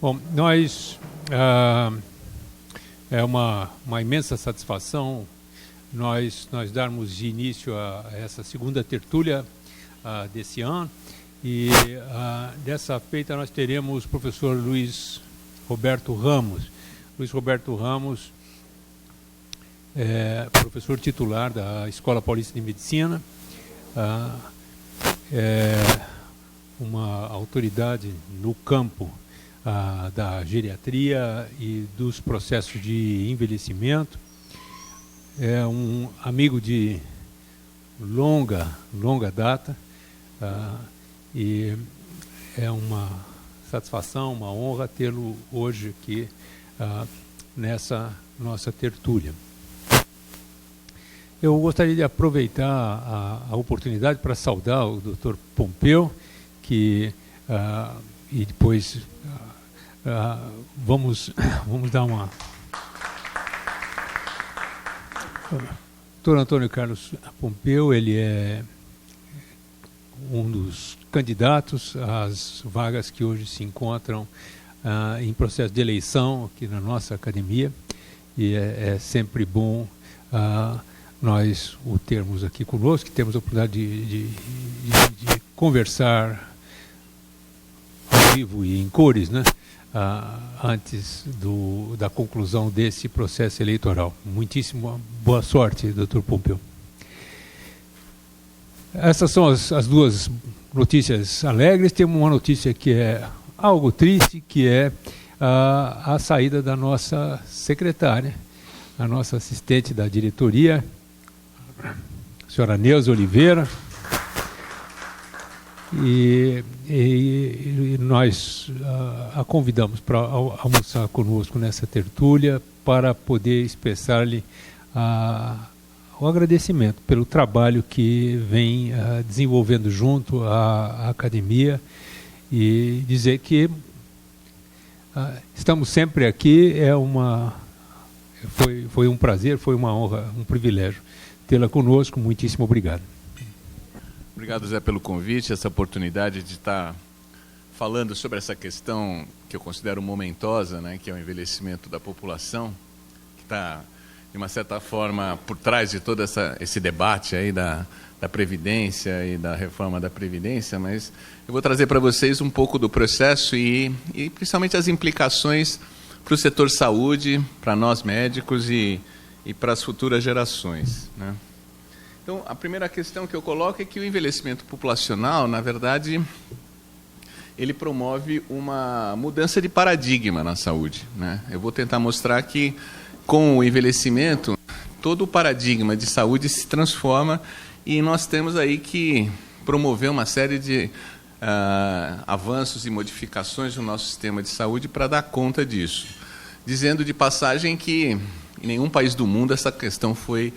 Bom, é uma imensa satisfação nós darmos início a essa segunda tertúlia desse ano, e dessa feita nós teremos o professor Luiz Roberto Ramos. Luiz Roberto Ramos é professor titular da Escola Paulista de Medicina, é uma autoridade no campo da geriatria e dos processos de envelhecimento. É um amigo de longa data, e é uma satisfação, uma honra tê-lo hoje aqui nessa nossa tertúlia. Eu gostaria de aproveitar a oportunidade para saudar o Dr. Pompeu, que e depois vamos dar uma... Dr. Antônio Carlos Pompeu, ele é um dos candidatos às vagas que hoje se encontram em processo de eleição aqui na nossa academia, e é sempre bom nós o termos aqui conosco, que temos a oportunidade de conversar ao vivo e em cores, né? Antes da conclusão desse processo eleitoral. Muitíssima boa sorte, Dr. Pompeu. Essas são as duas notícias alegres. Temos uma notícia que é algo triste, que é a saída da nossa secretária, a nossa assistente da diretoria, a senhora Neuza Oliveira. E nós a convidamos para almoçar conosco nessa tertúlia para poder expressar-lhe o agradecimento pelo trabalho que vem desenvolvendo junto à academia, e dizer que estamos sempre aqui. Foi um prazer, foi uma honra, um privilégio tê-la conosco. Muitíssimo obrigado. Obrigado, Zé, pelo convite, essa oportunidade de estar falando sobre essa questão que eu considero momentosa, né, que é o envelhecimento da população, que está, de uma certa forma, por trás de todo esse debate aí da Previdência e da reforma da Previdência. Mas eu vou trazer para vocês um pouco do processo e principalmente as implicações para o setor saúde, para nós médicos e para as futuras gerações, né? Então, a primeira questão que eu coloco é que o envelhecimento populacional, na verdade, ele promove uma mudança de paradigma na saúde, né? Eu vou tentar mostrar que, com o envelhecimento, todo o paradigma de saúde se transforma, e nós temos aí que promover uma série de avanços e modificações no nosso sistema de saúde para dar conta disso. Dizendo de passagem que em nenhum país do mundo essa questão foi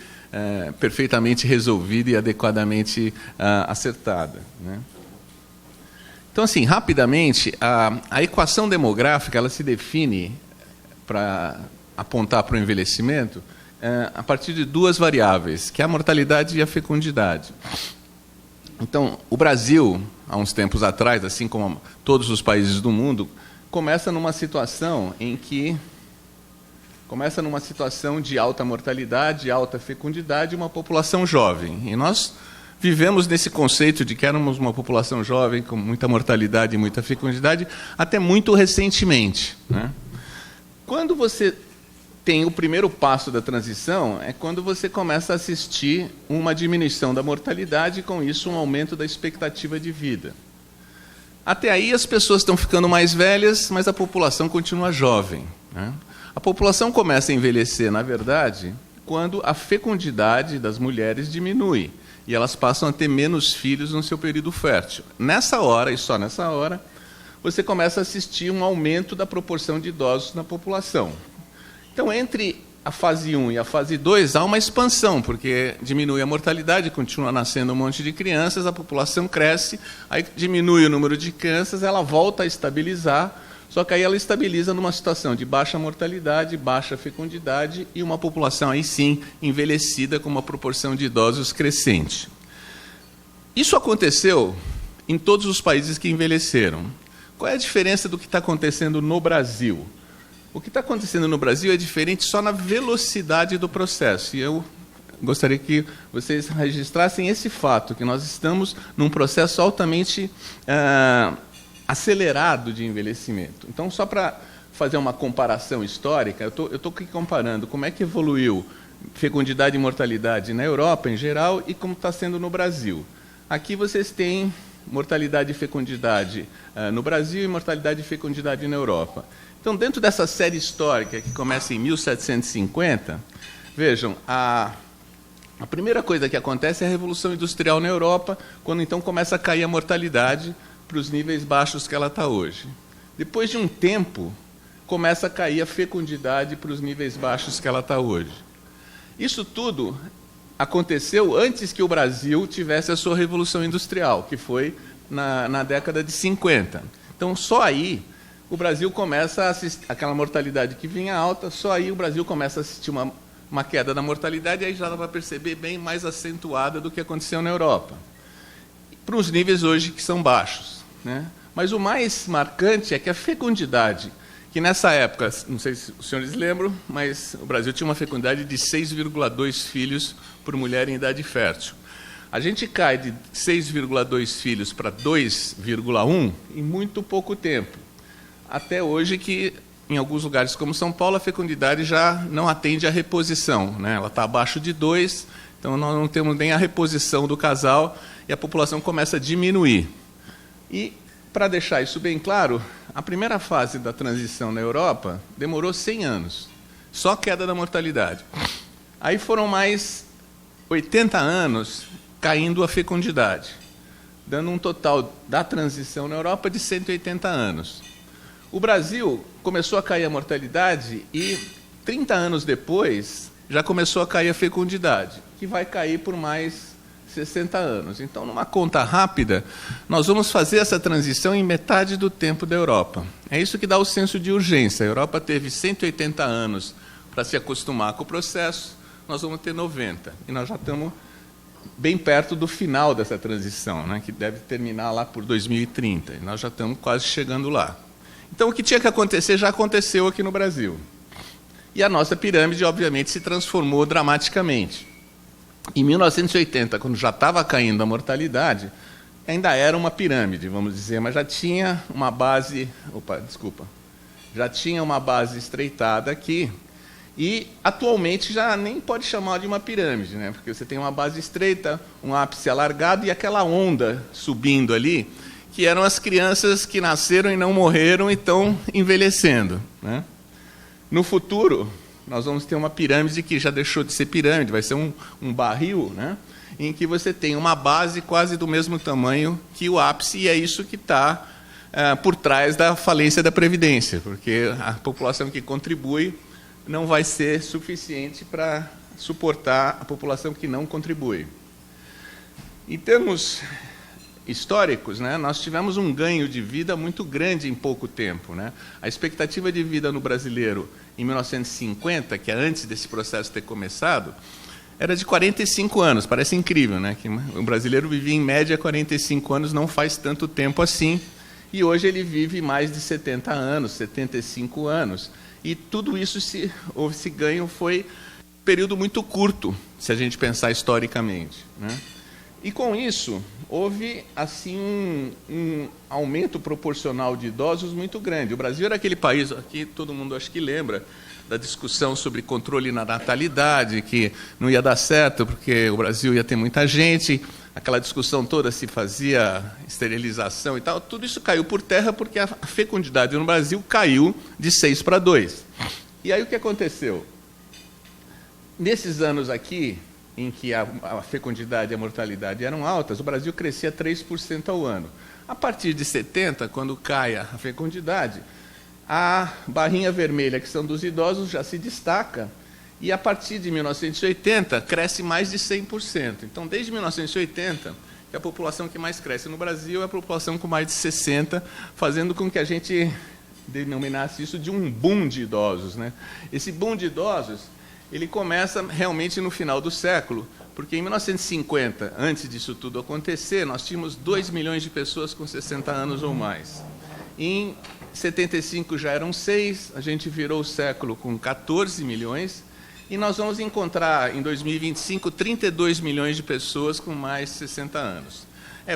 perfeitamente resolvida e adequadamente acertada, né? Então, assim, rapidamente, a equação demográfica ela se define para apontar para o envelhecimento a partir de duas variáveis, que é a mortalidade e a fecundidade. Então, o Brasil, há uns tempos atrás, assim como todos os países do mundo, começa numa situação de alta mortalidade, alta fecundidade, uma população jovem. E nós vivemos nesse conceito de que éramos uma população jovem, com muita mortalidade e muita fecundidade, até muito recentemente, né? Quando você tem o primeiro passo da transição, é quando você começa a assistir uma diminuição da mortalidade e, com isso, um aumento da expectativa de vida. Até aí, as pessoas estão ficando mais velhas, mas a população continua jovem, né? A população começa a envelhecer, na verdade, quando a fecundidade das mulheres diminui e elas passam a ter menos filhos no seu período fértil. Nessa hora, e só nessa hora, você começa a assistir um aumento da proporção de idosos na população. Então, entre a fase 1 e a fase 2, há uma expansão, porque diminui a mortalidade, continua nascendo um monte de crianças, a população cresce, aí diminui o número de crianças, ela volta a estabilizar, só que aí ela estabiliza numa situação de baixa mortalidade, baixa fecundidade e uma população aí sim envelhecida com uma proporção de idosos crescente. Isso aconteceu em todos os países que envelheceram. qual é a diferença do que está acontecendo no Brasil? O que está acontecendo no Brasil é diferente só na velocidade do processo. E eu gostaria que vocês registrassem esse fato, que nós estamos num processo altamente acelerado de envelhecimento. Então, só para fazer uma comparação histórica, eu estou aqui comparando como é que evoluiu fecundidade e mortalidade na Europa, em geral, e como está sendo no Brasil. Aqui vocês têm mortalidade e fecundidade no Brasil e mortalidade e fecundidade na Europa. Então, dentro dessa série histórica, que começa em 1750, vejam, a primeira coisa que acontece é a Revolução Industrial na Europa, quando então começa a cair a mortalidade para os níveis baixos que ela está hoje. Depois de um tempo, começa a cair a fecundidade para os níveis baixos que ela está hoje. Isso tudo aconteceu antes que o Brasil tivesse a sua Revolução Industrial, que foi na década de 50. Então, só aí o Brasil começa a assistir, aquela mortalidade que vinha alta, só aí o Brasil começa a assistir uma queda da mortalidade, e aí já dá para perceber bem mais acentuada do que aconteceu na Europa, para os níveis hoje que são baixos, né? Mas o mais marcante é que a fecundidade, que nessa época, não sei se os senhores lembram, mas o Brasil tinha uma fecundidade de 6,2 filhos por mulher em idade fértil. A gente cai de 6,2 filhos para 2,1 em muito pouco tempo. Até hoje que, em alguns lugares como São Paulo, a fecundidade já não atende à reposição, né? Ela está abaixo de 2, então nós não temos nem a reposição do casal e a população começa a diminuir. E, para deixar isso bem claro, a primeira fase da transição na Europa demorou 100 anos, só queda da mortalidade. Aí foram mais 80 anos caindo a fecundidade, dando um total da transição na Europa de 180 anos. O Brasil começou a cair a mortalidade e, 30 anos depois, já começou a cair a fecundidade, que vai cair por mais 60 anos. Então, numa conta rápida, nós vamos fazer essa transição em metade do tempo da Europa. É isso que dá o senso de urgência. A Europa teve 180 anos para se acostumar com o processo, nós vamos ter 90. E nós já estamos bem perto do final dessa transição, né, que deve terminar lá por 2030. E nós já estamos quase chegando lá. Então, o que tinha que acontecer já aconteceu aqui no Brasil. E a nossa pirâmide, obviamente, se transformou dramaticamente. Em 1980, quando já estava caindo a mortalidade, ainda era uma pirâmide, vamos dizer, mas já tinha uma base... Já tinha uma base estreitada aqui, e atualmente já nem pode chamar de uma pirâmide, né? Porque você tem uma base estreita, um ápice alargado e aquela onda subindo ali, que eram as crianças que nasceram e não morreram e estão envelhecendo, né? No futuro, nós vamos ter uma pirâmide que já deixou de ser pirâmide, vai ser um barril, né? Em que você tem uma base quase do mesmo tamanho que o ápice, e é isso que está por trás da falência da Previdência, porque a população que contribui não vai ser suficiente para suportar a população que não contribui. Em termos históricos, né, nós tivemos um ganho de vida muito grande em pouco tempo, né? A expectativa de vida no brasileiro em 1950, que é antes desse processo ter começado, era de 45 anos. Parece incrível, né? Que o brasileiro vivia em média 45 anos, não faz tanto tempo assim, e hoje ele vive mais de 70 anos, 75 anos. E tudo isso, esse ganho foi um período muito curto, se a gente pensar historicamente, né? E com isso, houve assim um aumento proporcional de idosos muito grande. O Brasil era aquele país, aqui todo mundo acho que lembra, da discussão sobre controle na natalidade, que não ia dar certo porque o Brasil ia ter muita gente, aquela discussão toda se fazia esterilização e tal, tudo isso caiu por terra porque a fecundidade no Brasil caiu de 6 para 2. E aí o que aconteceu? Nesses anos aqui, em que a fecundidade e a mortalidade eram altas, o Brasil crescia 3% ao ano. A partir de 70, quando cai a fecundidade, a barrinha vermelha, que são dos idosos, já se destaca, e a partir de 1980 cresce mais de 100%. Então, desde 1980, que a população que mais cresce no Brasil é a população com mais de 60, fazendo com que a gente denominasse isso de um boom de idosos, né? Esse boom de idosos, ele começa realmente no final do século, porque em 1950, antes disso tudo acontecer, nós tínhamos 2 milhões de pessoas com 60 anos ou mais. Em 75 já eram 6, a gente virou o século com 14 milhões, e nós vamos encontrar, em 2025, 32 milhões de pessoas com mais de 60 anos.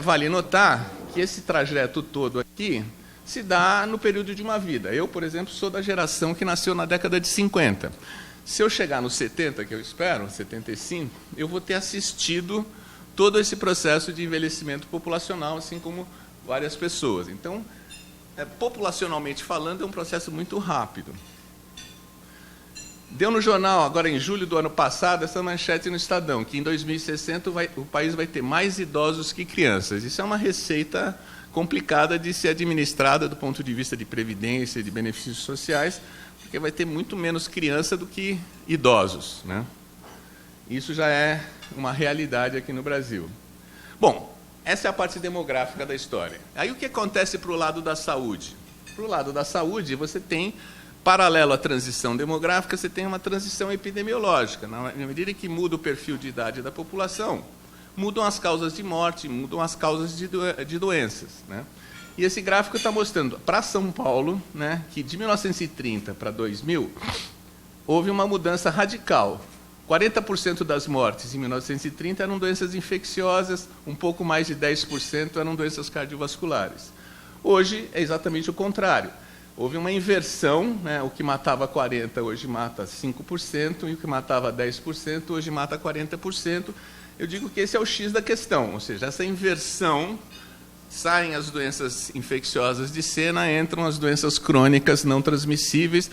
Vale notar que esse trajeto todo aqui se dá no período de uma vida. Eu, por exemplo, sou da geração que nasceu na década de 50. Se eu chegar nos 70, que eu espero, 75, eu vou ter assistido todo esse processo de envelhecimento populacional, assim como várias pessoas. Então, populacionalmente falando, é um processo muito rápido. Deu no jornal, agora em julho do ano passado, essa manchete no Estadão, que em 2060 o país vai ter mais idosos que crianças. Isso é uma receita complicada de ser administrada do ponto de vista de previdência e de benefícios sociais, porque vai ter muito menos criança do que idosos, né? Isso já é uma realidade aqui no Brasil. Bom, essa é a parte demográfica da história. Aí o que acontece para o lado da saúde? Para o lado da saúde, você tem, paralelo à transição demográfica, você tem uma transição epidemiológica. Na medida que muda o perfil de idade da população, mudam as causas de morte, mudam as causas de doenças, né? E esse gráfico está mostrando, para São Paulo, né, que de 1930 para 2000, houve uma mudança radical. 40% das mortes em 1930 eram doenças infecciosas, um pouco mais de 10% eram doenças cardiovasculares. Hoje é exatamente o contrário. Houve uma inversão, né? O que matava 40% hoje mata 5%, e o que matava 10% hoje mata 40%. Eu digo que esse é o X da questão, ou seja, essa inversão, saem as doenças infecciosas de cena, entram as doenças crônicas não transmissíveis,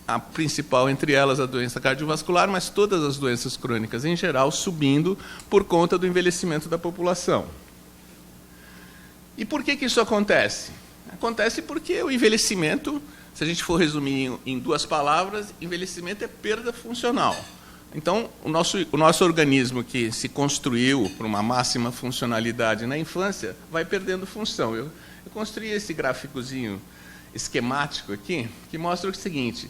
a principal entre elas a doença cardiovascular, mas todas as doenças crônicas em geral subindo por conta do envelhecimento da população. E por que isso acontece? Acontece porque o envelhecimento, se a gente for resumir em 2 palavras, envelhecimento é perda funcional. Então, o nosso organismo, que se construiu para uma máxima funcionalidade na infância, vai perdendo função. Eu construí esse gráficozinho esquemático aqui, que mostra o seguinte: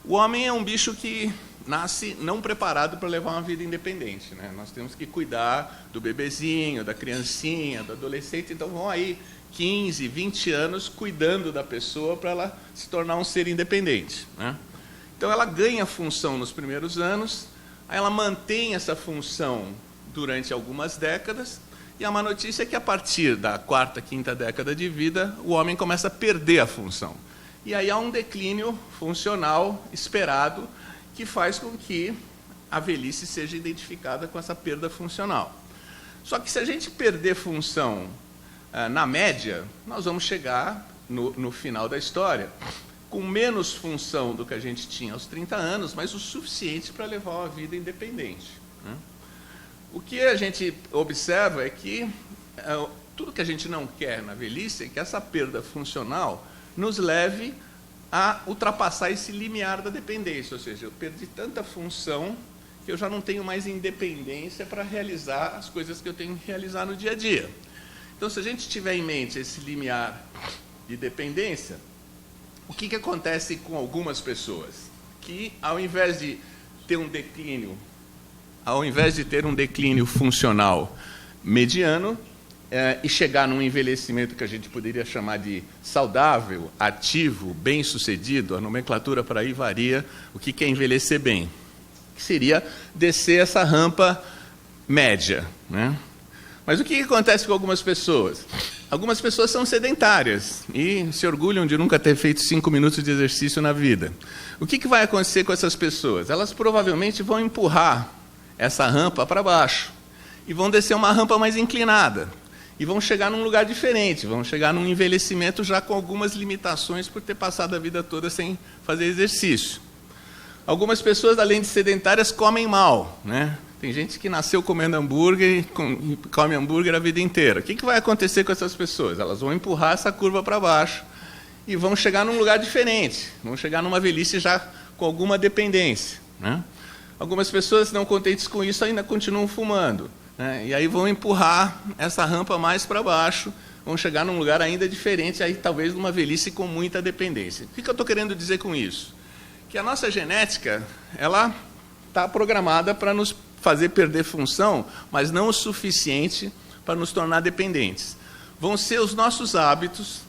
o homem é um bicho que nasce não preparado para levar uma vida independente, né? Nós temos que cuidar do bebezinho, da criancinha, do adolescente, então vão aí 15, 20 anos cuidando da pessoa para ela se tornar um ser independente, né? Então, ela ganha função nos primeiros anos, aí ela mantém essa função durante algumas décadas, e a má notícia é que, a partir da 4ª, 5ª década de vida, o homem começa a perder a função. E aí há um declínio funcional esperado, que faz com que a velhice seja identificada com essa perda funcional. Só que, se a gente perder função na média, nós vamos chegar, no final da história, com menos função do que a gente tinha aos 30 anos, mas o suficiente para levar uma vida independente, né? O que a gente observa é que tudo que a gente não quer na velhice é que essa perda funcional nos leve a ultrapassar esse limiar da dependência, ou seja, eu perdi tanta função que eu já não tenho mais independência para realizar as coisas que eu tenho que realizar no dia a dia. Então, se a gente tiver em mente esse limiar de dependência, o que acontece com algumas pessoas? Que, ao invés de ter um declínio funcional mediano, e chegar num envelhecimento que a gente poderia chamar de saudável, ativo, bem-sucedido, a nomenclatura para aí varia, o que é envelhecer bem? Que seria descer essa rampa média, né? Mas o que acontece com algumas pessoas? Algumas pessoas são sedentárias e se orgulham de nunca ter feito 5 minutos de exercício na vida. O que vai acontecer com essas pessoas? Elas provavelmente vão empurrar essa rampa para baixo e vão descer uma rampa mais inclinada e vão chegar num lugar diferente, vão chegar num envelhecimento já com algumas limitações por ter passado a vida toda sem fazer exercício. Algumas pessoas, além de sedentárias, comem mal, né? Tem gente que nasceu comendo hambúrguer e come hambúrguer a vida inteira. O que vai acontecer com essas pessoas? Elas vão empurrar essa curva para baixo e vão chegar num lugar diferente, vão chegar numa velhice já com alguma dependência, né? Algumas pessoas, não contentes com isso, ainda continuam fumando, né? E aí vão empurrar essa rampa mais para baixo, vão chegar num lugar ainda diferente, aí talvez numa velhice com muita dependência. O que eu estou querendo dizer com isso? Que a nossa genética, ela está programada para nos fazer perder função, mas não o suficiente para nos tornar dependentes. vão ser os nossos hábitos,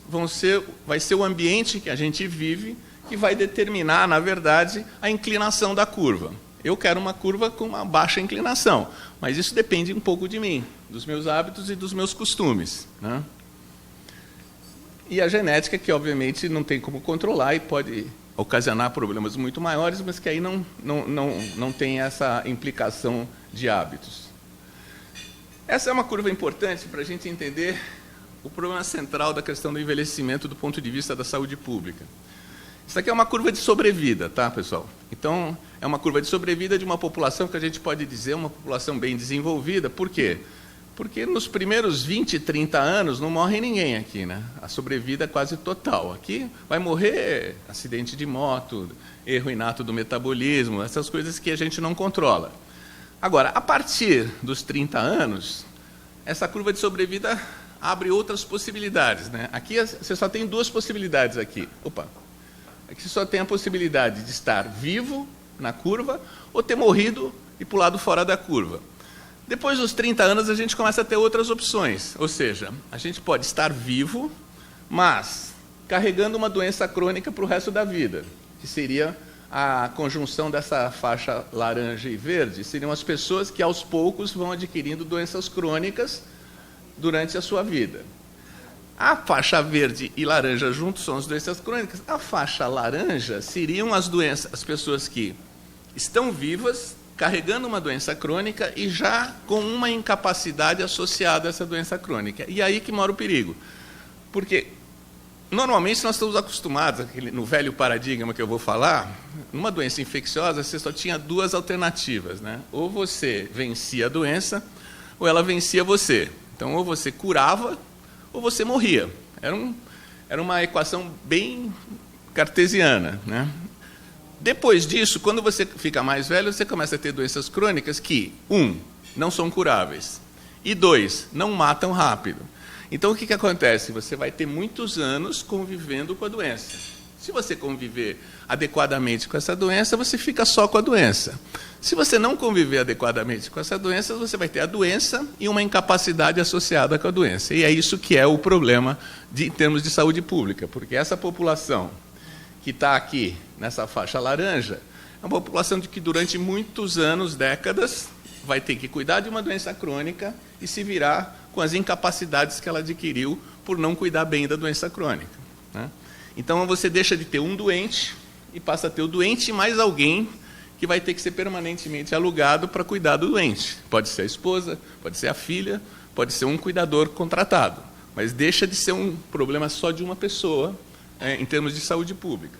vai ser o ambiente que a gente vive que vai determinar, na verdade, a inclinação da curva. Eu quero uma curva com uma baixa inclinação, mas isso depende um pouco de mim, dos meus hábitos e dos meus costumes, né? E a genética, que obviamente não tem como controlar e pode ocasionar problemas muito maiores, mas que aí não tem essa implicação de hábitos. Essa é uma curva importante para a gente entender o problema central da questão do envelhecimento do ponto de vista da saúde pública. Isso aqui é uma curva de sobrevida, tá, pessoal? Então, é uma curva de sobrevida de uma população que a gente pode dizer uma população bem desenvolvida. Por quê? Porque nos primeiros 20, 30 anos não morre ninguém aqui, né? A sobrevida é quase total. Aqui vai morrer acidente de moto, erro inato do metabolismo, essas coisas que a gente não controla. Agora, a partir dos 30 anos, essa curva de sobrevida abre outras possibilidades, né? Aqui você só tem duas possibilidades aqui. Aqui você só tem a possibilidade de estar vivo na curva ou ter morrido e pulado fora da curva. Depois dos 30 anos, a gente começa a ter outras opções. Ou seja, a gente pode estar vivo, mas carregando uma doença crônica para o resto da vida, que seria a conjunção dessa faixa laranja e verde, seriam as pessoas que, aos poucos, vão adquirindo doenças crônicas durante a sua vida. A faixa verde e laranja juntos são as doenças crônicas. A faixa laranja seriam as pessoas que estão vivas, carregando uma doença crônica e já com uma incapacidade associada a essa doença crônica. E aí que mora o perigo. Porque, normalmente, nós estamos acostumados, no velho paradigma que eu vou falar, numa doença infecciosa, você só tinha duas alternativas, né? Ou você vencia a doença, ou ela vencia você. Então, ou você curava, ou você morria. Era uma equação bem cartesiana, né? Depois disso, quando você fica mais velho, você começa a ter doenças crônicas que, 1, não são curáveis, e 2, não matam rápido. Então, o que acontece? Você vai ter muitos anos convivendo com a doença. Se você conviver adequadamente com essa doença, você fica só com a doença. Se você não conviver adequadamente com essa doença, você vai ter a doença e uma incapacidade associada com a doença. E é isso que é o problema em termos de saúde pública, porque essa população que está aqui nessa faixa laranja é uma população de que durante muitos anos, décadas, vai ter que cuidar de uma doença crônica e se virar com as incapacidades que ela adquiriu por não cuidar bem da doença crônica, né? Então, você deixa de ter um doente e passa a ter o doente e mais alguém que vai ter que ser permanentemente alugado para cuidar do doente. Pode ser a esposa, pode ser a filha, pode ser um cuidador contratado, mas deixa de ser um problema só de uma pessoa, em termos de saúde pública.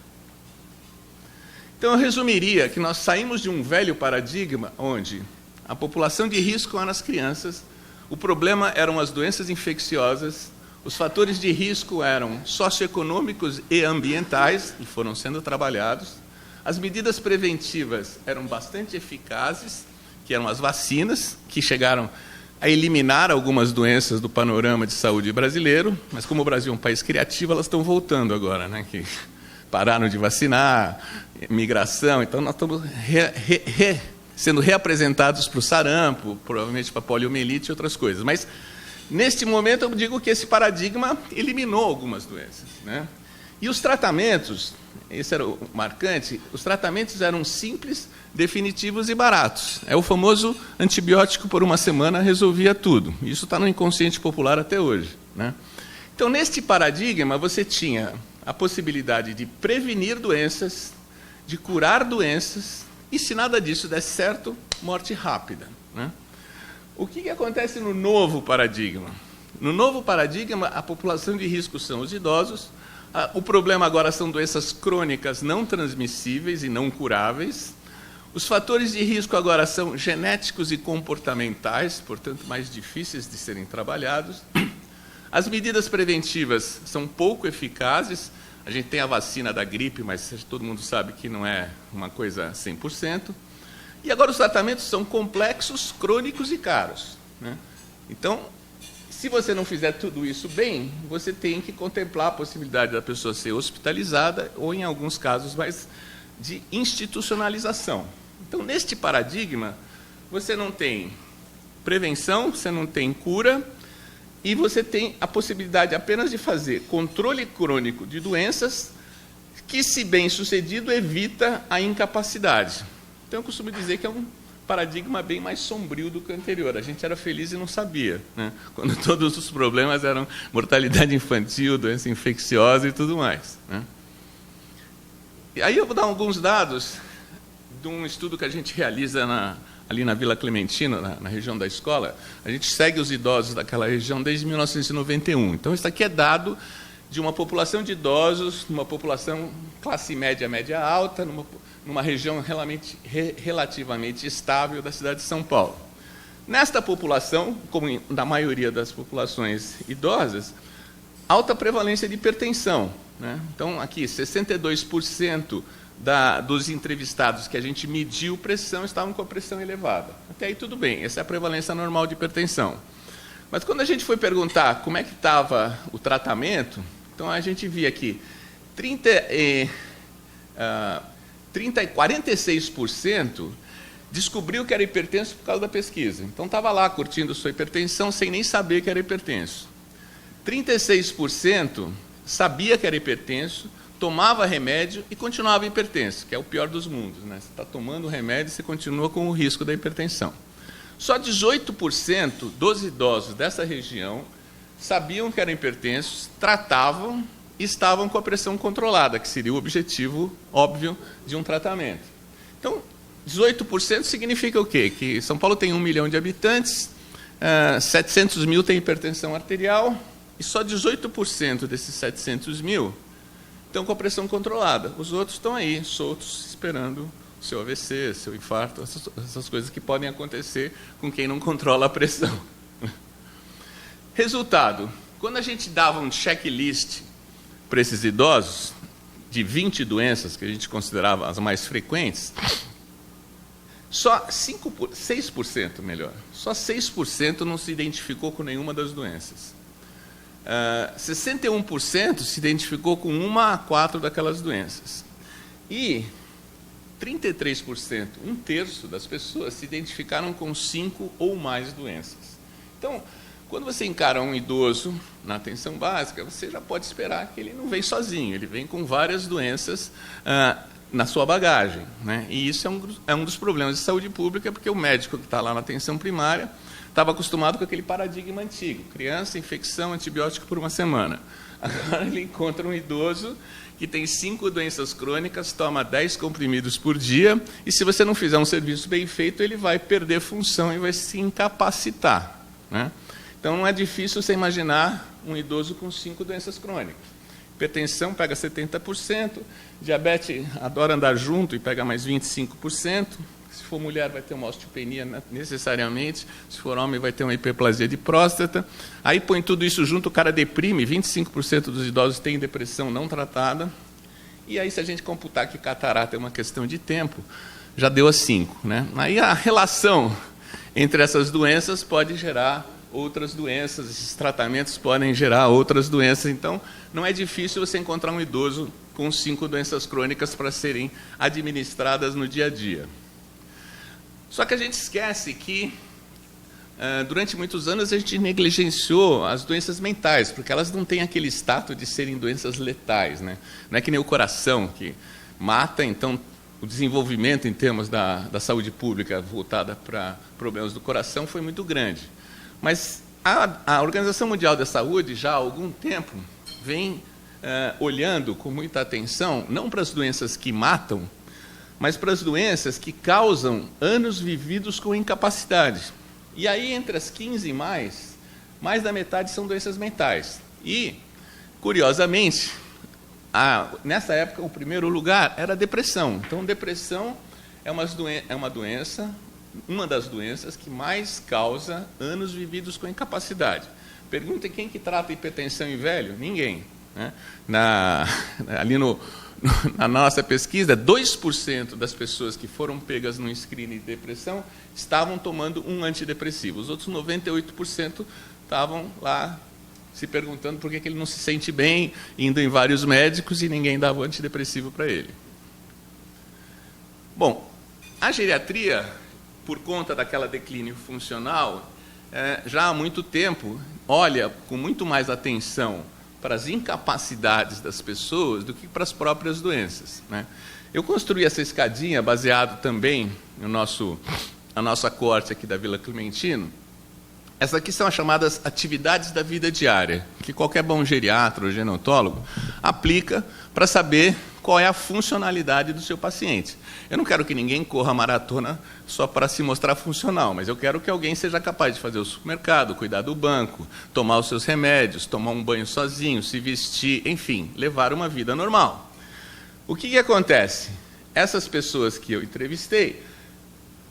Então, eu resumiria que nós saímos de um velho paradigma onde a população de risco eram as crianças, o problema eram as doenças infecciosas, os fatores de risco eram socioeconômicos e ambientais, e foram sendo trabalhados. As medidas preventivas eram bastante eficazes, que eram as vacinas, que chegaram a eliminar algumas doenças do panorama de saúde brasileiro, mas como o Brasil é um país criativo, elas estão voltando agora, né? Que pararam de vacinar, migração, então nós estamos sendo reapresentados para o sarampo, provavelmente para a poliomielite e outras coisas. Mas, neste momento, eu digo que esse paradigma eliminou algumas doenças, né? E os tratamentos, esse era o marcante, os tratamentos eram simples, definitivos e baratos. É o famoso antibiótico por uma semana resolvia tudo. Isso está no inconsciente popular até hoje, né? Então, neste paradigma, você tinha a possibilidade de prevenir doenças, de curar doenças, e se nada disso der certo, morte rápida, né? O que acontece no novo paradigma? No novo paradigma, a população de risco são os idosos, o problema agora são doenças crônicas não transmissíveis e não curáveis, os fatores de risco agora são genéticos e comportamentais, portanto, mais difíceis de serem trabalhados, as medidas preventivas são pouco eficazes, a gente tem a vacina da gripe, mas todo mundo sabe que não é uma coisa 100%. E agora os tratamentos são complexos, crônicos e caros, né? Então, se você não fizer tudo isso bem, você tem que contemplar a possibilidade da pessoa ser hospitalizada ou, em alguns casos, mais de institucionalização. Então, neste paradigma, você não tem prevenção, você não tem cura, e você tem a possibilidade apenas de fazer controle crônico de doenças que, se bem sucedido, evita a incapacidade. Então, eu costumo dizer que é um paradigma bem mais sombrio do que o anterior. A gente era feliz e não sabia, né? Quando todos os problemas eram mortalidade infantil, doença infecciosa e tudo mais, né? E aí eu vou dar alguns dados de um estudo que a gente realiza ali na Vila Clementina, na região da escola. A gente segue os idosos daquela região desde 1991. Então, isso aqui é dado de uma população de idosos, uma população classe média, média alta, numa região relativamente estável da cidade de São Paulo. Nesta população, como na maioria das populações idosas, alta prevalência de hipertensão, né? Então, aqui, 62% dos entrevistados que a gente mediu pressão estavam com a pressão elevada. Até aí tudo bem, essa é a prevalência normal de hipertensão. Mas quando a gente foi perguntar como é que estava o tratamento, então a gente via que 46% descobriu que era hipertenso por causa da pesquisa. Então estava lá curtindo sua hipertensão sem nem saber que era hipertenso. 36% sabia que era hipertenso, tomava remédio e continuava hipertenso, que é o pior dos mundos, né? Você está tomando remédio e você continua com o risco da hipertensão. Só 18% dos idosos dessa região sabiam que eram hipertensos, tratavam e estavam com a pressão controlada, que seria o objetivo óbvio de um tratamento. Então, 18% significa o quê? Que São Paulo tem 1 milhão de habitantes, 700 mil têm hipertensão arterial, e só 18% desses 700 mil estão com a pressão controlada. Os outros estão aí, soltos, esperando o seu AVC, seu infarto, essas coisas que podem acontecer com quem não controla a pressão. Resultado, quando a gente dava um checklist para esses idosos, de 20 doenças que a gente considerava as mais frequentes, só 6% não se identificou com nenhuma das doenças. 61% se identificou com 1 a 4 daquelas doenças. E 33%, 1/3 das pessoas, se identificaram com 5 ou mais doenças. Então, quando você encara um idoso na atenção básica, você já pode esperar que ele não vem sozinho, ele vem com várias doenças na sua bagagem, né? E isso é um dos problemas de saúde pública, porque o médico que está lá na atenção primária estava acostumado com aquele paradigma antigo, criança, infecção, antibiótico por 1 semana. Agora ele encontra um idoso que tem 5 doenças crônicas, toma 10 comprimidos por dia, e se você não fizer um serviço bem feito, ele vai perder função e vai se incapacitar, né? Então, não é difícil você imaginar um idoso com 5 doenças crônicas. Hipertensão pega 70%, diabetes adora andar junto e pega mais 25%. Se for mulher, vai ter uma osteopenia necessariamente. Se for homem, vai ter uma hiperplasia de próstata. Aí põe tudo isso junto, o cara deprime. 25% dos idosos têm depressão não tratada. E aí, se a gente computar que catarata é uma questão de tempo, já deu a 5, né? Aí a relação entre essas doenças pode gerar outras doenças, esses tratamentos podem gerar outras doenças. Então, não é difícil você encontrar um idoso com 5 doenças crônicas para serem administradas no dia a dia. Só que a gente esquece que, durante muitos anos, a gente negligenciou as doenças mentais, porque elas não têm aquele status de serem doenças letais, né? Não é que nem o coração, que mata. Então, o desenvolvimento em termos da saúde pública voltada para problemas do coração foi muito grande. Mas a Organização Mundial da Saúde, já há algum tempo, vem olhando com muita atenção, não para as doenças que matam, mas para as doenças que causam anos vividos com incapacidade. E aí, entre as 15 e mais da metade são doenças mentais. E, curiosamente, nessa época, o primeiro lugar era a depressão. Então, depressão é uma das doenças que mais causa anos vividos com incapacidade. Pergunta quem que trata hipertensão em velho? Ninguém, né? Na nossa pesquisa, 2% das pessoas que foram pegas no screening de depressão estavam tomando um antidepressivo. Os outros 98% estavam lá se perguntando por que ele não se sente bem, indo em vários médicos e ninguém dava o antidepressivo para ele. Bom, a geriatria, por conta daquela declínio funcional, já há muito tempo olha com muito mais atenção para as incapacidades das pessoas do que para as próprias doenças, né? Eu construí essa escadinha baseado também no a nossa corte aqui da Vila Clementino. Essas aqui são as chamadas atividades da vida diária, que qualquer bom geriatra ou gerontólogo aplica para saber qual é a funcionalidade do seu paciente. Eu não quero que ninguém corra maratona só para se mostrar funcional, mas eu quero que alguém seja capaz de fazer o supermercado, cuidar do banco, tomar os seus remédios, tomar um banho sozinho, se vestir, enfim, levar uma vida normal. O que acontece? Essas pessoas que eu entrevistei,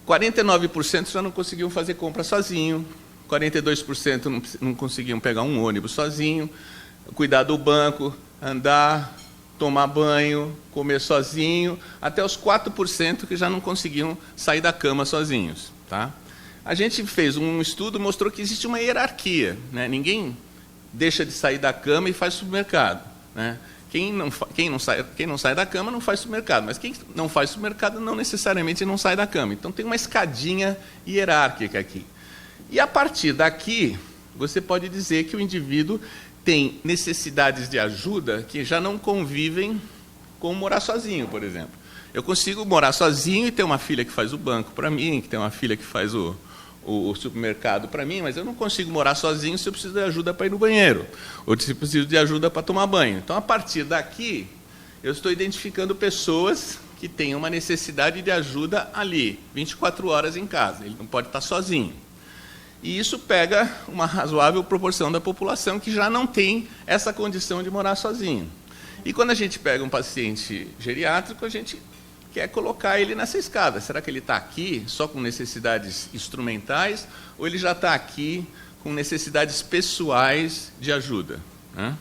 49% já não conseguiam fazer compra sozinho, 42% não conseguiam pegar um ônibus sozinho, cuidar do banco, andar, tomar banho, comer sozinho, até os 4% que já não conseguiam sair da cama sozinhos. Tá? A gente fez um estudo, mostrou que existe uma hierarquia, né? Ninguém deixa de sair da cama e faz supermercado, né? Quem não sai da cama não faz supermercado, mas quem não faz supermercado não necessariamente não sai da cama. Então tem uma escadinha hierárquica aqui. E a partir daqui, você pode dizer que o indivíduo tem necessidades de ajuda que já não convivem com morar sozinho, por exemplo. Eu consigo morar sozinho e ter uma filha que faz o banco para mim, que tem uma filha que faz o supermercado para mim, mas eu não consigo morar sozinho se eu preciso de ajuda para ir no banheiro, ou se eu preciso de ajuda para tomar banho. Então, a partir daqui, eu estou identificando pessoas que têm uma necessidade de ajuda ali, 24 horas em casa. Ele não pode estar sozinho. E isso pega uma razoável proporção da população que já não tem essa condição de morar sozinho. E quando a gente pega um paciente geriátrico, a gente quer colocar ele nessa escada. Será que ele está aqui só com necessidades instrumentais ou ele já está aqui com necessidades pessoais de ajuda, né?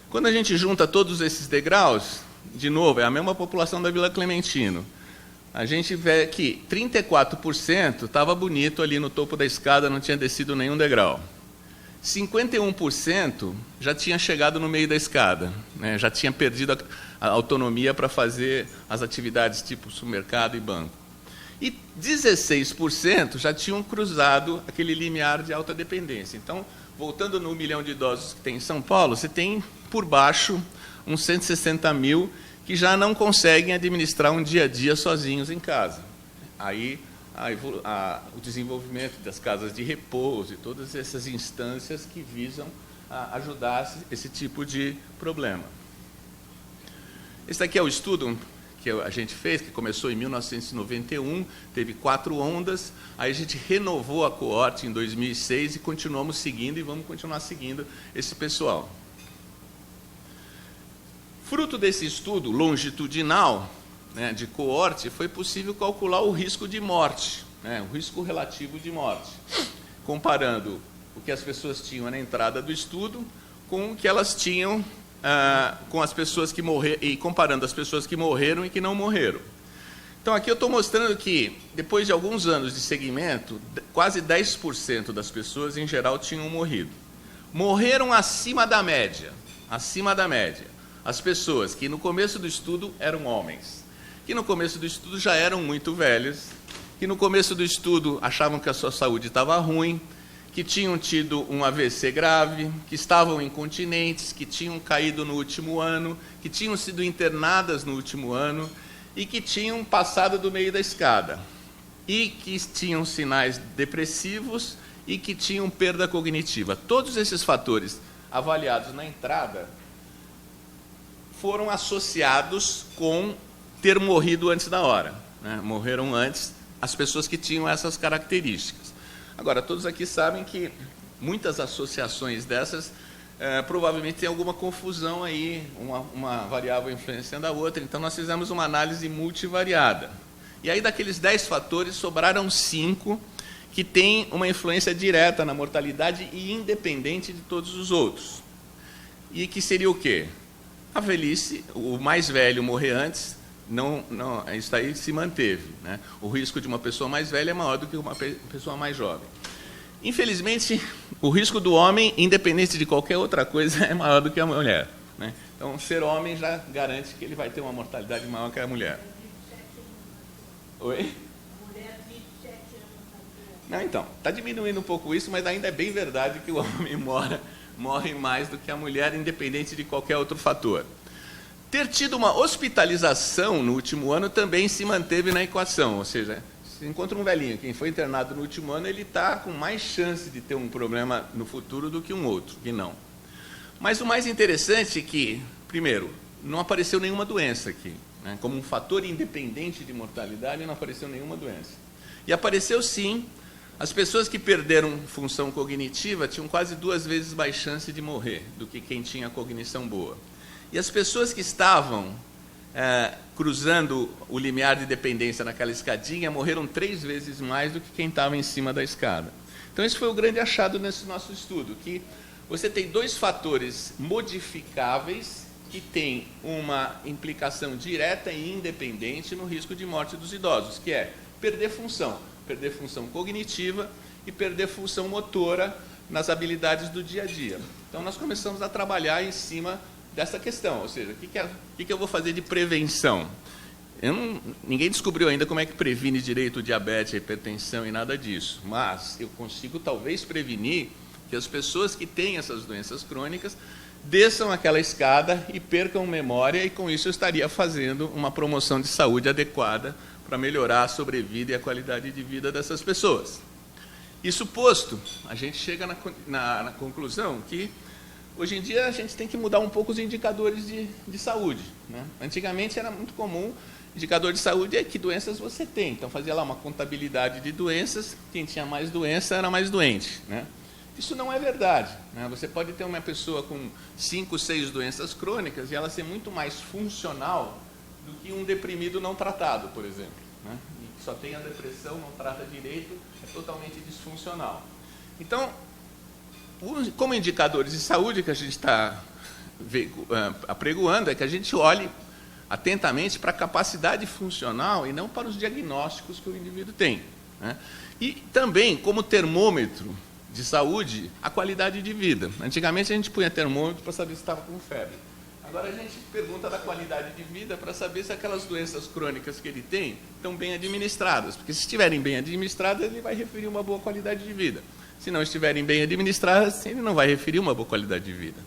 Quando a gente junta todos esses degraus, de novo, é a mesma população da Vila Clementino. A gente vê que 34% estava bonito ali no topo da escada, não tinha descido nenhum degrau. 51% já tinha chegado no meio da escada, né? Já tinha perdido a autonomia para fazer as atividades tipo supermercado e banco. E 16% já tinham cruzado aquele limiar de alta dependência. Então, voltando no 1 milhão de idosos que tem em São Paulo, você tem por baixo uns 160 mil que já não conseguem administrar um dia a dia sozinhos em casa. Aí o desenvolvimento das casas de repouso e todas essas instâncias que visam ajudar esse tipo de problema. Esse aqui é o estudo que a gente fez, que começou em 1991, teve 4 ondas, aí a gente renovou a coorte em 2006 e continuamos seguindo e vamos continuar seguindo esse pessoal. Fruto desse estudo longitudinal, né, de coorte, foi possível calcular o risco de morte, né, o risco relativo de morte, comparando o que as pessoas tinham na entrada do estudo com o que elas tinham com as pessoas que morreram, e comparando as pessoas que morreram e que não morreram. Então, aqui eu estou mostrando que, depois de alguns anos de seguimento, quase 10% das pessoas, em geral, tinham morrido. Morreram acima da média. Acima da média. As pessoas que, no começo do estudo, eram homens, que no começo do estudo já eram muito velhos, que no começo do estudo achavam que a sua saúde estava ruim, que tinham tido um AVC grave, que estavam incontinentes, que tinham caído no último ano, que tinham sido internadas no último ano e que tinham passado do meio da escada, e que tinham sinais depressivos e que tinham perda cognitiva. Todos esses fatores avaliados na entrada foram associados com ter morrido antes da hora, né? Morreram antes as pessoas que tinham essas características. Agora, todos aqui sabem que muitas associações dessas provavelmente tem alguma confusão aí, uma variável influenciando a outra. Então, nós fizemos uma análise multivariada. E aí, daqueles 10 fatores, sobraram 5 que têm uma influência direta na mortalidade e independente de todos os outros. E que seria o quê? A velhice, o mais velho morrer antes, isso aí se manteve, né? O risco de uma pessoa mais velha é maior do que uma pessoa mais jovem. Infelizmente, o risco do homem, independente de qualquer outra coisa, é maior do que a mulher, né? Então, ser homem já garante que ele vai ter uma mortalidade maior que a mulher. Oi? Não, então, está diminuindo um pouco isso, mas ainda é bem verdade que o homem morre mais do que a mulher, independente de qualquer outro fator. Ter tido uma hospitalização no último ano também se manteve na equação, ou seja, se encontra um velhinho, quem foi internado no último ano, ele está com mais chance de ter um problema no futuro do que um outro, que não. Mas o mais interessante é que, primeiro, não apareceu nenhuma doença aqui, né? Como um fator independente de mortalidade, não apareceu nenhuma doença. E apareceu sim, as pessoas que perderam função cognitiva tinham quase 2 vezes mais chance de morrer do que quem tinha cognição boa. E as pessoas que estavam cruzando o limiar de dependência naquela escadinha morreram 3 vezes mais do que quem estava em cima da escada. Então, esse foi o grande achado nesse nosso estudo, que você tem 2 fatores modificáveis que têm uma implicação direta e independente no risco de morte dos idosos, que é perder função cognitiva e perder função motora nas habilidades do dia a dia. Então, nós começamos a trabalhar em cima dessa questão, ou seja, o que eu vou fazer de prevenção? Ninguém descobriu ainda como é que previne direito o diabetes, a hipertensão e nada disso, mas eu consigo talvez prevenir que as pessoas que têm essas doenças crônicas desçam aquela escada e percam memória, e com isso eu estaria fazendo uma promoção de saúde adequada para melhorar a sobrevida e a qualidade de vida dessas pessoas. Isso posto, a gente chega na conclusão que hoje em dia a gente tem que mudar um pouco os indicadores de saúde, né? Antigamente era muito comum, indicador de saúde é que doenças você tem, então fazia lá uma contabilidade de doenças, quem tinha mais doença era mais doente, né? Isso não é verdade, né? Você pode ter uma pessoa com 5, 6 doenças crônicas e ela ser muito mais funcional do que um deprimido não tratado, por exemplo, né? E que só tem a depressão, não trata direito, é totalmente disfuncional. Então, como indicadores de saúde que a gente está apregoando é que a gente olhe atentamente para a capacidade funcional e não para os diagnósticos que o indivíduo tem, né? E também, como termômetro de saúde, a qualidade de vida. Antigamente a gente punha termômetro para saber se estava com febre. Agora a gente pergunta da qualidade de vida para saber se aquelas doenças crônicas que ele tem estão bem administradas, porque se estiverem bem administradas, ele vai referir uma boa qualidade de vida. Se não estiverem bem administradas, ele não vai referir uma boa qualidade de vida.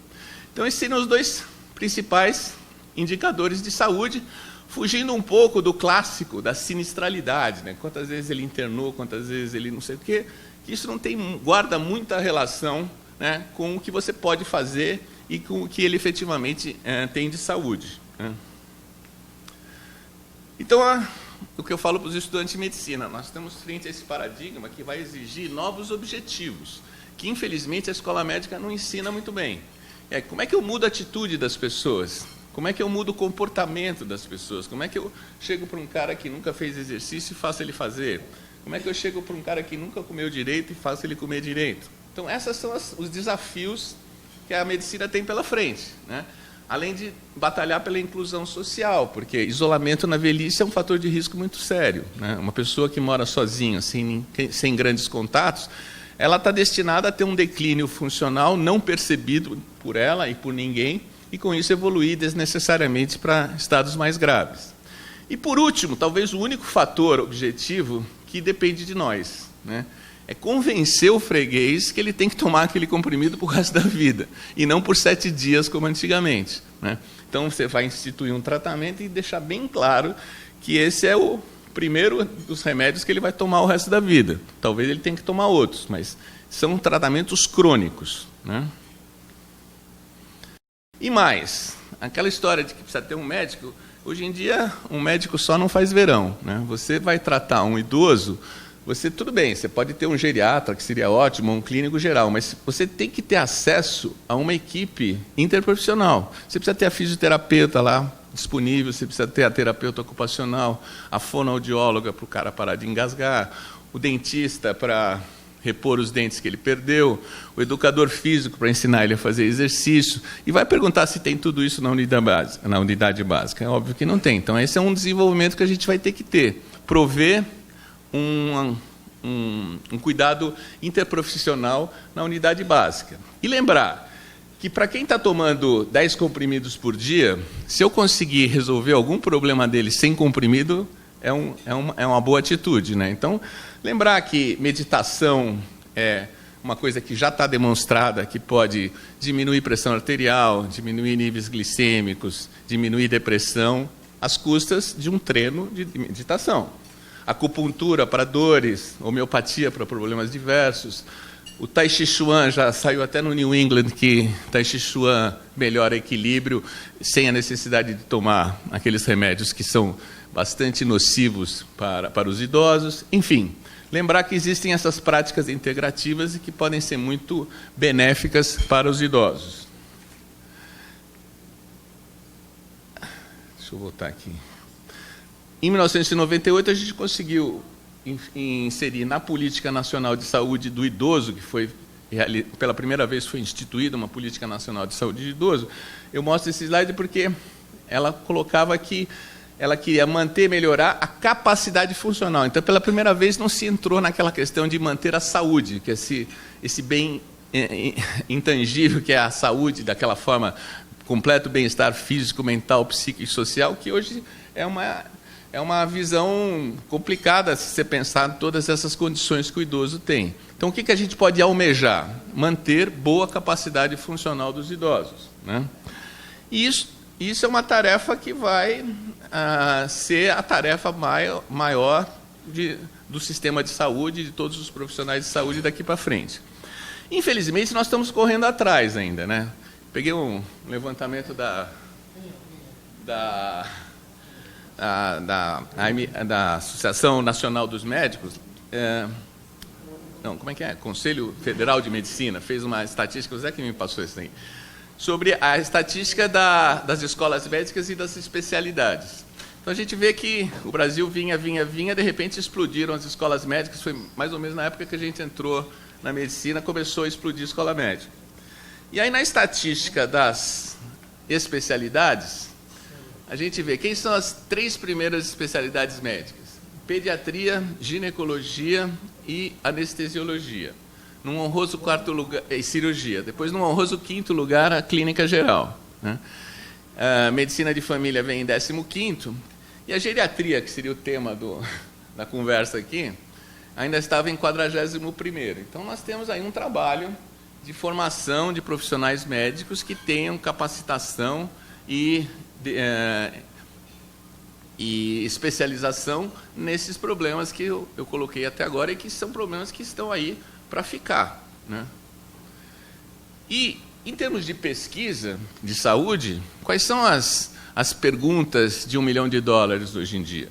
Então, esses seriam os 2 principais indicadores de saúde, fugindo um pouco do clássico da sinistralidade, né? Quantas vezes ele internou, quantas vezes ele não sei o quê, que isso não guarda muita relação, né, com o que você pode fazer e com o que ele efetivamente tem de saúde, né? Então, o que eu falo para os estudantes de medicina, nós estamos frente a esse paradigma que vai exigir novos objetivos, que infelizmente a escola médica não ensina muito bem. Como é que eu mudo a atitude das pessoas? Como é que eu mudo o comportamento das pessoas? Como é que eu chego para um cara que nunca fez exercício e faço ele fazer? Como é que eu chego para um cara que nunca comeu direito e faço ele comer direito? Então, esses são os desafios que a medicina tem pela frente, né? Além de batalhar pela inclusão social, porque isolamento na velhice é um fator de risco muito sério, né? Uma pessoa que mora sozinha, sem grandes contatos, ela está destinada a ter um declínio funcional não percebido por ela e por ninguém, e com isso evoluir desnecessariamente para estados mais graves. E por último, talvez o único fator objetivo que depende de nós, né? É convencer o freguês que ele tem que tomar aquele comprimido por resto da vida, e não por 7 dias como antigamente, né? Então você vai instituir um tratamento e deixar bem claro que esse é o primeiro dos remédios que ele vai tomar o resto da vida. Talvez ele tenha que tomar outros, mas são tratamentos crônicos, né? E mais, aquela história de que precisa ter um médico, hoje em dia um médico só não faz verão, né? Você vai tratar um idoso, tudo bem, você pode ter um geriatra, que seria ótimo, um clínico geral, mas você tem que ter acesso a uma equipe interprofissional. Você precisa ter a fisioterapeuta lá disponível, você precisa ter a terapeuta ocupacional, a fonoaudióloga para o cara parar de engasgar, o dentista para repor os dentes que ele perdeu, o educador físico para ensinar ele a fazer exercício, e vai perguntar se tem tudo isso na unidade básica. É óbvio que não tem. Então, esse é um desenvolvimento que a gente vai ter que ter. Prover um cuidado interprofissional na unidade básica. E lembrar que para quem está tomando 10 comprimidos por dia, se eu conseguir resolver algum problema dele sem comprimido, é uma boa atitude, né? Então, lembrar que meditação é uma coisa que já está demonstrada, que pode diminuir pressão arterial, diminuir níveis glicêmicos, diminuir depressão, às custas de um treino de meditação. Acupuntura para dores, homeopatia para problemas diversos. O Tai Chi Chuan já saiu até no New England que Tai Chi Chuan melhora equilíbrio sem a necessidade de tomar aqueles remédios que são bastante nocivos para os idosos. Enfim, lembrar que existem essas práticas integrativas e que podem ser muito benéficas para os idosos. Deixa eu voltar aqui. Em 1998, a gente conseguiu inserir na Política Nacional de Saúde do Idoso, que foi, pela primeira vez foi instituída uma Política Nacional de Saúde do Idoso. Eu mostro esse slide porque ela colocava que ela queria manter e melhorar a capacidade funcional. Então, pela primeira vez, não se entrou naquela questão de manter a saúde, que é esse bem intangível que é a saúde, daquela forma, completo bem-estar físico, mental, psíquico e social, que hoje é uma visão complicada se você pensar em todas essas condições que o idoso tem. Então, o que a gente pode almejar? Manter boa capacidade funcional dos idosos, né? E isso é uma tarefa que vai ser a tarefa maior do sistema de saúde, de todos os profissionais de saúde daqui para frente. Infelizmente, nós estamos correndo atrás ainda, né? Peguei um levantamento da Associação Nacional dos Médicos, como é que é? Conselho Federal de Medicina, fez uma estatística, o Zé que me passou isso aí, sobre a estatística das escolas médicas e das especialidades. Então, a gente vê que o Brasil vinha, de repente explodiram as escolas médicas, foi mais ou menos na época que a gente entrou na medicina, começou a explodir a escola médica. E aí, na estatística das especialidades, a gente vê quem são as 3 primeiras especialidades médicas: pediatria, ginecologia e anestesiologia. Num honroso 4º lugar, cirurgia. Depois, num honroso 5º lugar, a clínica geral, né? A medicina de família vem em 15º, e a geriatria, que seria o tema da conversa aqui, ainda estava em 41º. Então, nós temos aí um trabalho de formação de profissionais médicos que tenham capacitação e especialização nesses problemas que eu coloquei até agora e que são problemas que estão aí para ficar, né? E, em termos de pesquisa de saúde, quais são as perguntas de $1 milhão hoje em dia?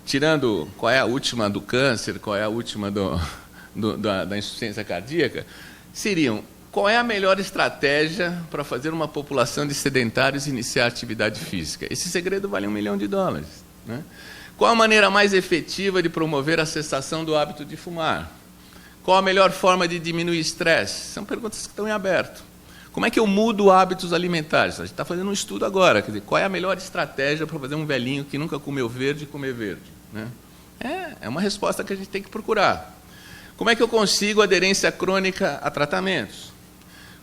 Tirando qual é a última do câncer, qual é a última da insuficiência cardíaca, seriam: qual é a melhor estratégia para fazer uma população de sedentários iniciar atividade física? Esse segredo vale $1 milhão, né? Qual a maneira mais efetiva de promover a cessação do hábito de fumar? Qual a melhor forma de diminuir estresse? São perguntas que estão em aberto. Como é que eu mudo hábitos alimentares? A gente está fazendo um estudo agora. Quer dizer, qual é a melhor estratégia para fazer um velhinho que nunca comeu verde comer verde, né? É uma resposta que a gente tem que procurar. Como é que eu consigo aderência crônica a tratamentos?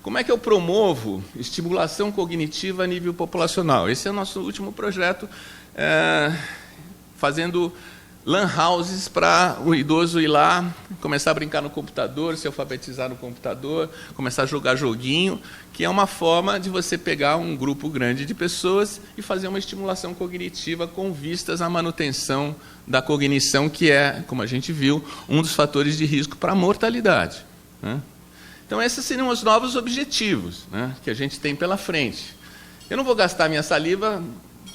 Como é que eu promovo estimulação cognitiva a nível populacional? Esse é o nosso último projeto, fazendo lan houses para o idoso ir lá, começar a brincar no computador, se alfabetizar no computador, começar a jogar joguinho, que é uma forma de você pegar um grupo grande de pessoas e fazer uma estimulação cognitiva com vistas à manutenção da cognição, que é, como a gente viu, um dos fatores de risco para a mortalidade, né? Então, esses seriam os novos objetivos, né, que a gente tem pela frente. Eu não vou gastar minha saliva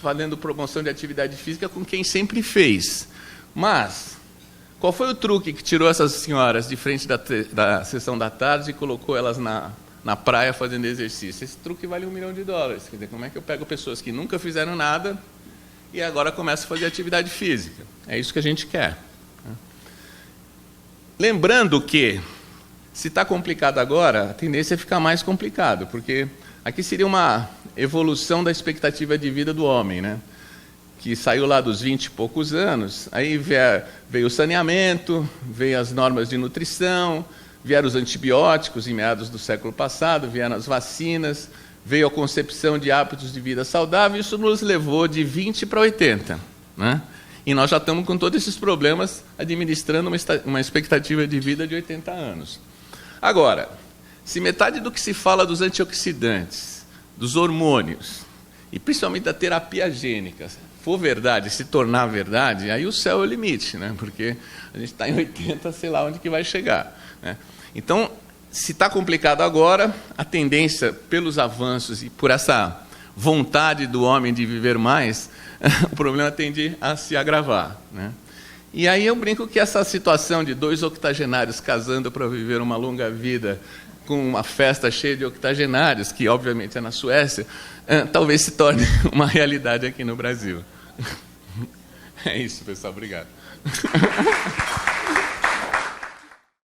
fazendo promoção de atividade física com quem sempre fez. Mas, qual foi o truque que tirou essas senhoras de frente da sessão da tarde e colocou elas na praia fazendo exercício? Esse truque vale $1 milhão. Quer dizer, como é que eu pego pessoas que nunca fizeram nada e agora começam a fazer atividade física? É isso que a gente quer, né? Lembrando que, se está complicado agora, a tendência é ficar mais complicado, porque aqui seria uma evolução da expectativa de vida do homem, né? Que saiu lá dos 20 e poucos anos, aí veio o saneamento, veio as normas de nutrição, vieram os antibióticos em meados do século passado, vieram as vacinas, veio a concepção de hábitos de vida saudável, isso nos levou de 20 para 80, né? E nós já estamos com todos esses problemas administrando uma expectativa de vida de 80 anos. Agora, se metade do que se fala dos antioxidantes, dos hormônios, e principalmente da terapia gênica, for verdade, se tornar verdade, aí o céu é o limite, né? Porque a gente está em 80, sei lá onde que vai chegar, né? Então, se está complicado agora, a tendência, pelos avanços e por essa vontade do homem de viver mais, o problema tende a se agravar, né? E aí eu brinco que essa situação de 2 octogenários casando para viver uma longa vida, com uma festa cheia de octogenários, que obviamente é na Suécia, talvez se torne uma realidade aqui no Brasil. É isso, pessoal. Obrigado.